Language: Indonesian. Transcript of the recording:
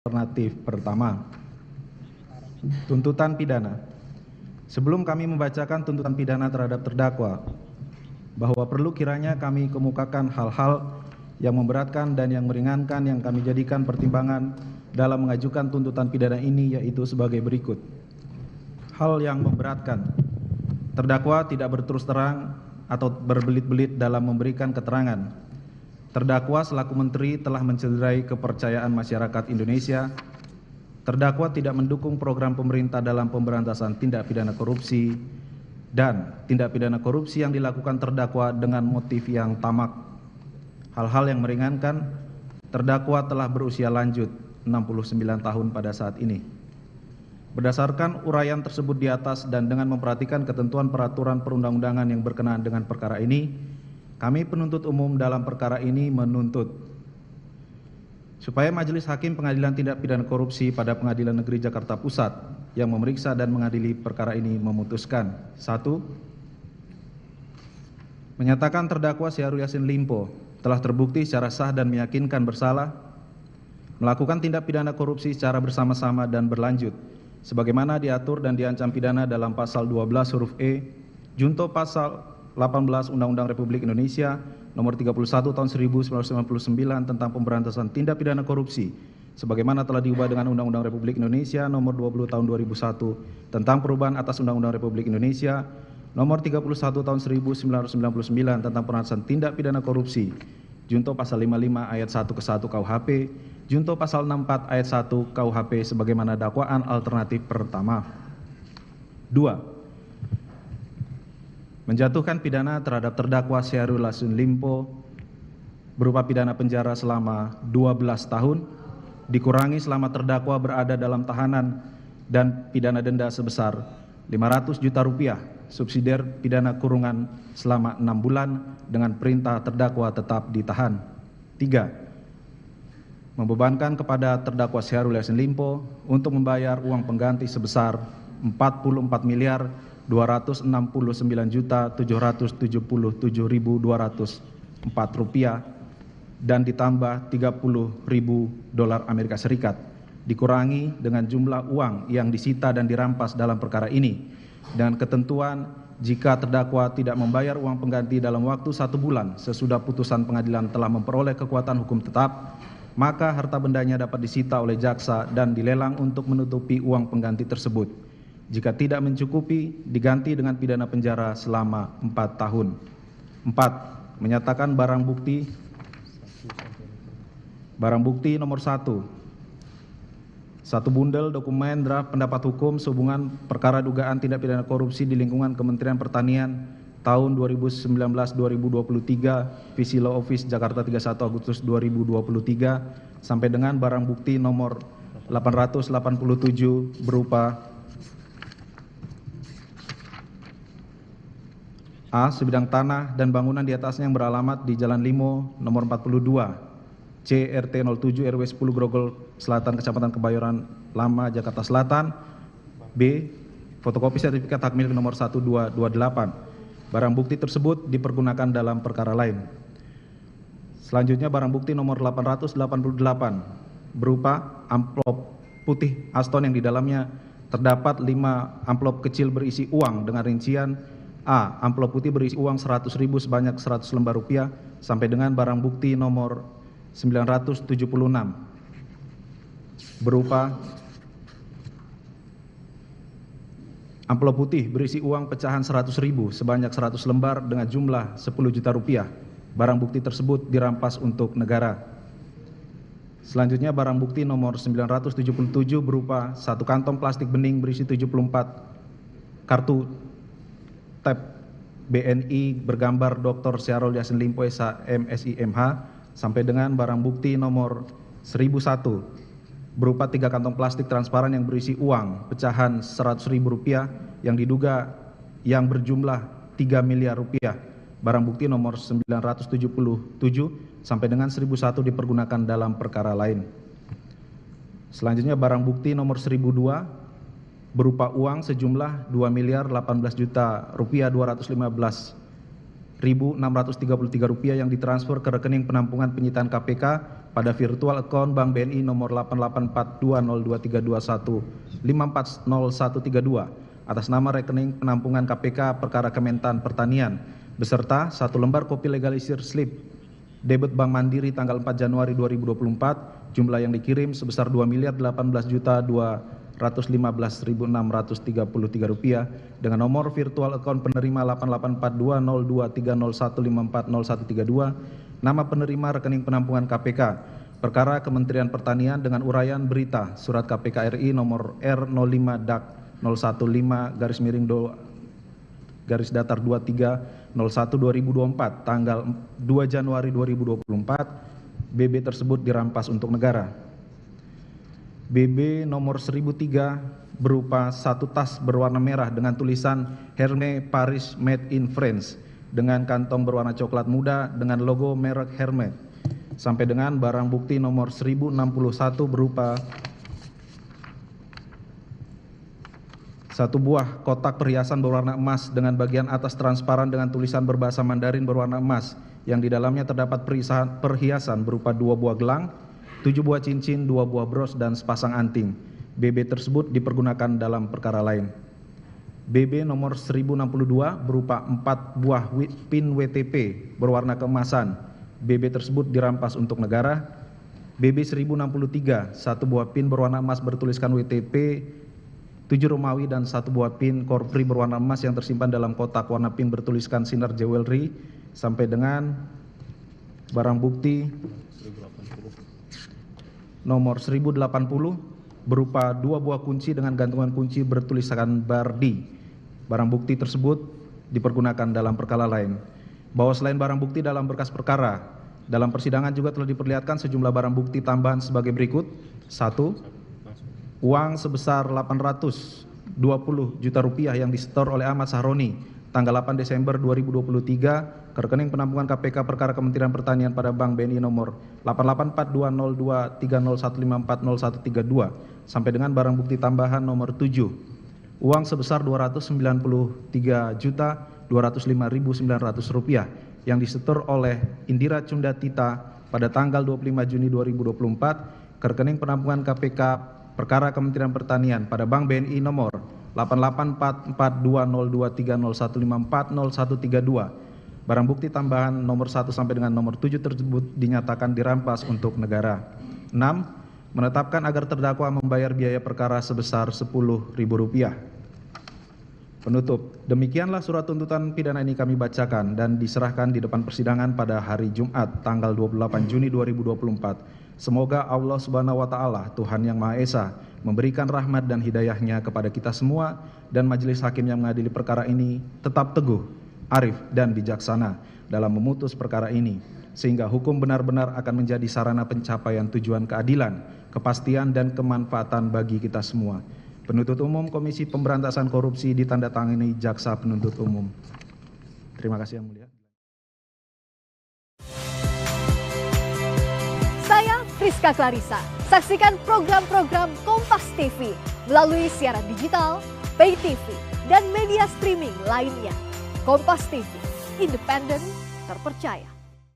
Alternatif pertama, tuntutan pidana. Sebelum kami membacakan tuntutan pidana terhadap terdakwa, bahwa perlu kiranya kami kemukakan hal-hal yang memberatkan dan yang meringankan yang kami jadikan pertimbangan dalam mengajukan tuntutan pidana ini, yaitu sebagai berikut. Hal yang memberatkan: terdakwa tidak berterus terang atau berbelit-belit dalam memberikan keterangan. Terdakwa selaku menteri telah mencederai kepercayaan masyarakat Indonesia. Terdakwa tidak mendukung program pemerintah dalam pemberantasan tindak pidana korupsi, dan tindak pidana korupsi yang dilakukan terdakwa dengan motif yang tamak. Hal-hal yang meringankan: terdakwa telah berusia lanjut 69 tahun pada saat ini. Berdasarkan uraian tersebut di atas dan dengan memperhatikan ketentuan peraturan perundang-undangan yang berkenaan dengan perkara ini, kami penuntut umum dalam perkara ini menuntut supaya Majelis Hakim Pengadilan Tindak Pidana Korupsi pada Pengadilan Negeri Jakarta Pusat yang memeriksa dan mengadili perkara ini memutuskan: 1. Menyatakan terdakwa Syahrul Yassin Limpo telah terbukti secara sah dan meyakinkan bersalah melakukan tindak pidana korupsi secara bersama-sama dan berlanjut sebagaimana diatur dan diancam pidana dalam pasal 12 huruf E junto pasal 18 Undang-Undang Republik Indonesia Nomor 31 Tahun 1999 tentang pemberantasan tindak pidana korupsi, sebagaimana telah diubah dengan Undang-Undang Republik Indonesia Nomor 20 Tahun 2001 tentang perubahan atas Undang-Undang Republik Indonesia Nomor 31 Tahun 1999 tentang pemberantasan tindak pidana korupsi, junto pasal 55 ayat 1 ke 1 KUHP, junto pasal 64 ayat 1 KUHP sebagaimana dakwaan alternatif pertama. 2. Menjatuhkan pidana terhadap terdakwa Syahrul Yassin Limpo berupa pidana penjara selama 12 tahun dikurangi selama terdakwa berada dalam tahanan dan pidana denda sebesar 500 juta rupiah subsidiar pidana kurungan selama 6 bulan dengan perintah terdakwa tetap ditahan. 3. Membebankan kepada terdakwa Syahrul Yassin Limpo untuk membayar uang pengganti sebesar 44.779.777.204 rupiah dan ditambah $30.000 Amerika Serikat dikurangi dengan jumlah uang yang disita dan dirampas dalam perkara ini dengan ketentuan jika terdakwa tidak membayar uang pengganti dalam waktu 1 bulan sesudah putusan pengadilan telah memperoleh kekuatan hukum tetap, maka harta bendanya dapat disita oleh jaksa dan dilelang untuk menutupi uang pengganti tersebut. Jika tidak mencukupi, diganti dengan pidana penjara selama 4 tahun. 4. Menyatakan barang bukti nomor 1. 1 bundel dokumen draft pendapat hukum sehubungan perkara dugaan tindak pidana korupsi di lingkungan Kementerian Pertanian tahun 2019-2023, Visi Law Office Jakarta 31 Agustus 2023 sampai dengan barang bukti nomor 887 berupa A. Sebidang tanah dan bangunan di atasnya yang beralamat di Jalan Limo nomor 42 C RT 07 RW 10 Grogol Selatan Kecamatan Kebayoran Lama Jakarta Selatan. B. Fotokopi sertifikat hak milik nomor 1228. Barang bukti tersebut dipergunakan dalam perkara lain. Selanjutnya barang bukti nomor 888 berupa amplop putih Aston yang di dalamnya terdapat 5 amplop kecil berisi uang dengan rincian: A. Amplop putih berisi uang 100.000 sebanyak 100 lembar rupiah sampai dengan barang bukti nomor 976 berupa amplop putih berisi uang pecahan 100.000 sebanyak 100 lembar dengan jumlah 10 juta rupiah. Barang bukti tersebut dirampas untuk negara. Selanjutnya barang bukti nomor 977 berupa 1 kantong plastik bening berisi 74 kartu tab BNI bergambar Dr. Syahrul Yassin Limpo SH MSI MH sampai dengan barang bukti nomor 1001 berupa 3 kantong plastik transparan yang berisi uang pecahan 100.000 rupiah yang diduga yang berjumlah 3 miliar rupiah. Barang bukti nomor 977 sampai dengan 1001 dipergunakan dalam perkara lain. Selanjutnya barang bukti nomor 1002 berupa uang sejumlah 2.018.000.000 rupiah 215.633 rupiah yang ditransfer ke rekening penampungan penyitaan KPK pada virtual account Bank BNI nomor 8842023215400132 atas nama rekening penampungan KPK perkara Kementan Pertanian beserta 1 lembar kopi legalisir slip debit Bank Mandiri tanggal 4 Januari 2024 jumlah yang dikirim sebesar Rp2.018.215.633 dengan nomor virtual account penerima 8842023015400132 nama penerima rekening penampungan KPK perkara Kementerian Pertanian dengan uraian berita surat KPK RI nomor R05-015-23-23/2024 tanggal 2 Januari 2024 BB tersebut dirampas untuk negara. BB nomor 1003 berupa 1 tas berwarna merah dengan tulisan Hermes Paris Made in France dengan kantong berwarna coklat muda dengan logo merek Hermes sampai dengan barang bukti nomor 1061 berupa 1 buah kotak perhiasan berwarna emas dengan bagian atas transparan dengan tulisan berbahasa Mandarin berwarna emas yang di dalamnya terdapat perhiasan berupa 2 buah gelang, 7 buah cincin, 2 buah bros dan sepasang anting. BB tersebut dipergunakan dalam perkara lain. BB nomor 1062 berupa 4 buah pin WTP berwarna keemasan. BB tersebut dirampas untuk negara. BB 1063, 1 buah pin berwarna emas bertuliskan WTP 7 Romawi dan 1 buah pin korpri berwarna emas yang tersimpan dalam kotak warna pink bertuliskan Sinar Jewelry sampai dengan barang bukti nomor 1080 berupa 2 buah kunci dengan gantungan kunci bertuliskan Bardi. Barang bukti tersebut dipergunakan dalam perkara lain. Bahwa selain barang bukti dalam berkas perkara, dalam persidangan juga telah diperlihatkan sejumlah barang bukti tambahan sebagai berikut. 1. Uang sebesar Rp820 juta yang disetor oleh Ahmad Sahroni tanggal 8 Desember 2023 ke rekening penampungan KPK perkara Kementerian Pertanian pada Bank BNI nomor 8842023015400132 sampai dengan barang bukti tambahan nomor 7. Uang sebesar Rp293.205.900 yang disetor oleh Indira Cundatita pada tanggal 25 Juni 2024 ke rekening penampungan KPK perkara Kementerian Pertanian pada Bank BNI nomor 8844201015400132. Barang bukti tambahan nomor 1 sampai dengan nomor 7 tersebut dinyatakan dirampas untuk negara. 6. Menetapkan agar terdakwa membayar biaya perkara sebesar Rp10.000. Penutup, demikianlah surat tuntutan pidana ini kami bacakan dan diserahkan di depan persidangan pada hari Jumat tanggal 28 Juni 2024. Semoga Allah Subhanahu wa Ta'ala, Tuhan yang Maha Esa, memberikan rahmat dan hidayahnya kepada kita semua dan majelis hakim yang mengadili perkara ini tetap teguh, arif dan bijaksana dalam memutus perkara ini, sehingga hukum benar-benar akan menjadi sarana pencapaian tujuan keadilan, kepastian dan kemanfaatan bagi kita semua. Penuntut Umum Komisi Pemberantasan Korupsi ditandatangani Jaksa Penuntut Umum. Terima kasih Yang Mulia. Saya Friska Clarissa. Saksikan program-program Kompas TV melalui siaran digital, pay TV, dan media streaming lainnya. Kompas TV, independen, terpercaya.